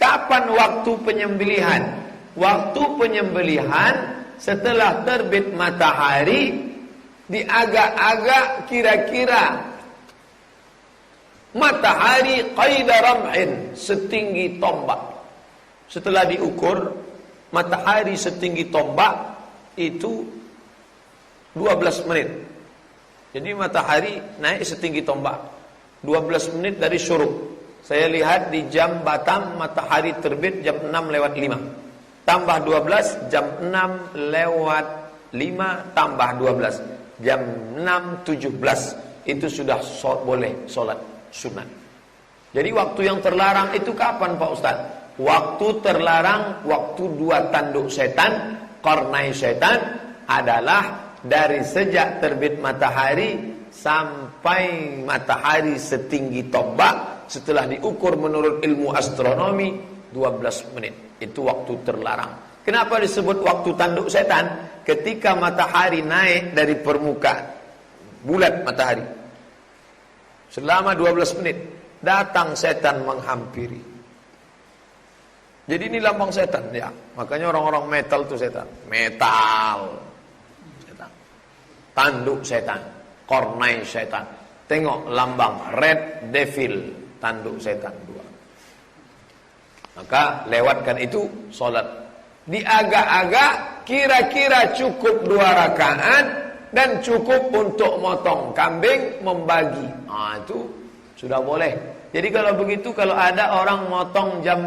Kapan waktu penyembelihan? Waktu penyembelihan setelah terbit matahari di agak-agak kira-kira matahari qaida ram'in, setinggi tombak. Setelah diukur matahari setinggi tombak itu 12 menit. Jadi matahari naik setinggi tombak 12 menit dari syuruk. Saya lihat di jam Batam matahari terbit jam 6:05. Tambah 12 jam 6:05 tambah 12 jam 6:17. Itu sudah boleh sholat sunat. Jadi waktu yang terlarang itu kapan Pak Ustaz? Waktu terlarang, waktu 2 tanduk setan, qarnai setan adalah dari sejak terbit matahari sampai matahari setinggi tombak. Setelah diukur menurut ilmu astronomi 12 menit. Itu waktu terlarang. Kenapa disebut waktu tanduk setan? Ketika matahari naik dari permukaan bulat matahari, selama 12 menit datang setan menghampiri. Jadi ini lambang setan ya. Makanya orang-orang metal itu setan. Metal setan. Tanduk setan, kornai setan. Tengok lambang red devil, tanduk setan 2. Maka lewatkan itu sholat. Di agak-agak kira-kira cukup 2 rakaat dan cukup untuk motong kambing, membagi. Itu sudah boleh. Jadi kalau begitu, kalau ada orang motong jam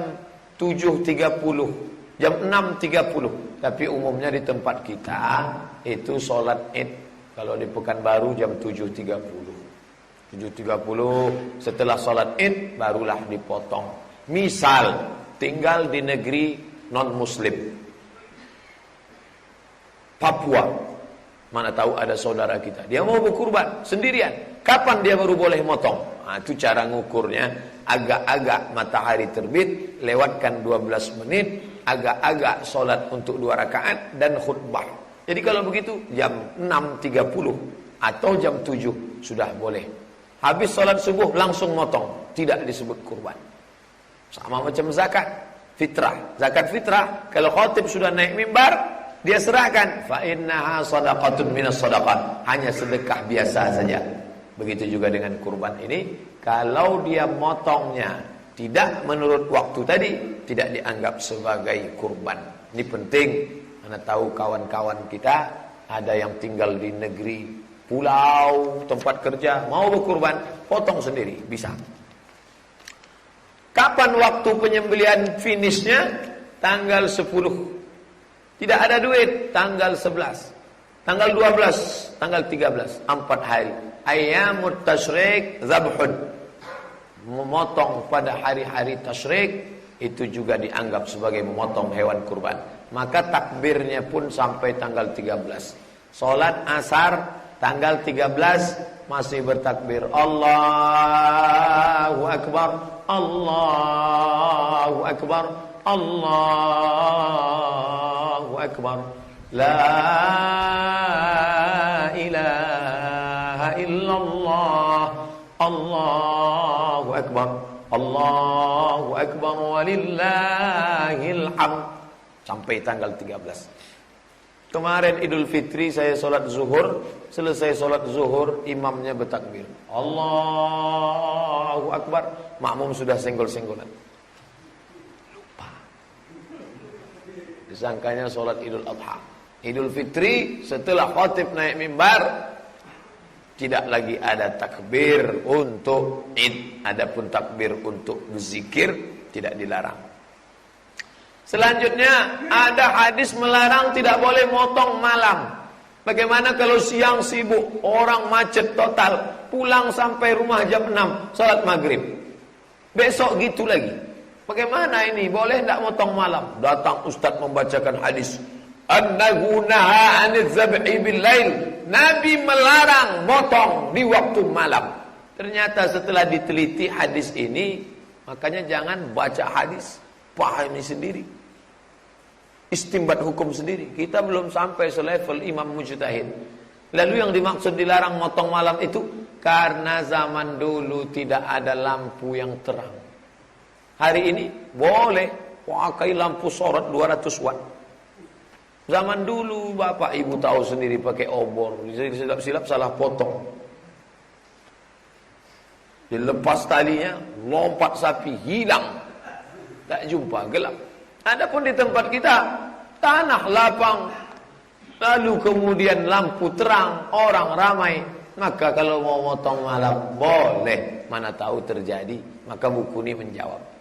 7.30, jam 6.30, tapi umumnya di tempat kita itu sholat id kalau di Pekanbaru jam 7.30 setelah sholat id barulah dipotong. Misal tinggal di negeri non muslim, Papua, mana tahu ada saudara kita, dia mau berkurban sendirian, kapan dia baru boleh motong? Itu cara ngukurnya. Agak-agak matahari terbit, lewatkan 12 menit, agak-agak sholat untuk 2 rakaat dan khutbah. Jadi kalau begitu jam 6.30 atau jam 7 sudah boleh. Habis sholat subuh langsung motong, tidak disebut kurban. Sama macam zakat fitrah. Zakat fitrah kalau khatib sudah naik mimbar, dia serahkan, fa innaha shadaqatun minas shadaqat, hanya sedekah biasa saja. Begitu juga dengan kurban ini, kalau dia motongnya tidak menurut waktu tadi, tidak dianggap sebagai kurban. Ini penting. Anda tahu kawan-kawan kita ada yang tinggal di negeri pulau, tempat kerja, mau berkurban, potong sendiri, bisa. Kapan waktu penyembelihan finishnya? Tanggal 10. Tidak ada duit, tanggal 11, tanggal 12, tanggal 13, 4 hari. Ayyamut tasyrik zabhun, memotong pada hari-hari tasyrik itu juga dianggap sebagai memotong hewan kurban. Maka takbirnya pun sampai tanggal 13. Salat asar tanggal 13 masih bertakbir Allahu Akbar, Allahu Akbar, Allahu Akbar, la ilaha illallah, Allahu Akbar, Allahu Akbar, walillahil hamd, sampai tanggal 13. Kemarin Idul Fitri saya sholat zuhur, selesai sholat zuhur imamnya bertakbir Allahu Akbar, makmum sudah senggol-senggolan, lupa, disangkanya sholat Idul Adha. Idul Fitri setelah khatib naik mimbar tidak lagi ada takbir untuk id, adapun takbir untuk berzikir tidak dilarang. Selanjutnya ada hadis melarang tidak boleh motong malam. Bagaimana kalau siang sibuk, orang macet total, pulang sampai rumah jam 6, salat maghrib, besok gitu lagi. Bagaimana ini? Boleh tidak motong malam? Datang ustaz membacakan hadis, annahu naha anidz zab'i bil lail, Nabi melarang motong di waktu malam. Ternyata setelah diteliti hadis ini, makanya jangan baca hadis pahami sendiri, istimbat hukum sendiri. Kita belum sampai selevel imam mujtahid. Lalu yang dimaksud dilarang motong malam itu karena zaman dulu tidak ada lampu yang terang. Hari ini boleh pakai lampu sorot 200 watt. Zaman dulu bapak ibu tahu sendiri pakai obor, silap-silap salah potong. Dilepas talinya, lompat sapi, hilang. Tak jumpa, gelap. Adapun di tempat kita, tanah lapang, lalu kemudian lampu terang, orang ramai. Maka kalau mau motong malam, boleh. Mana tahu terjadi. Maka buku ini menjawab.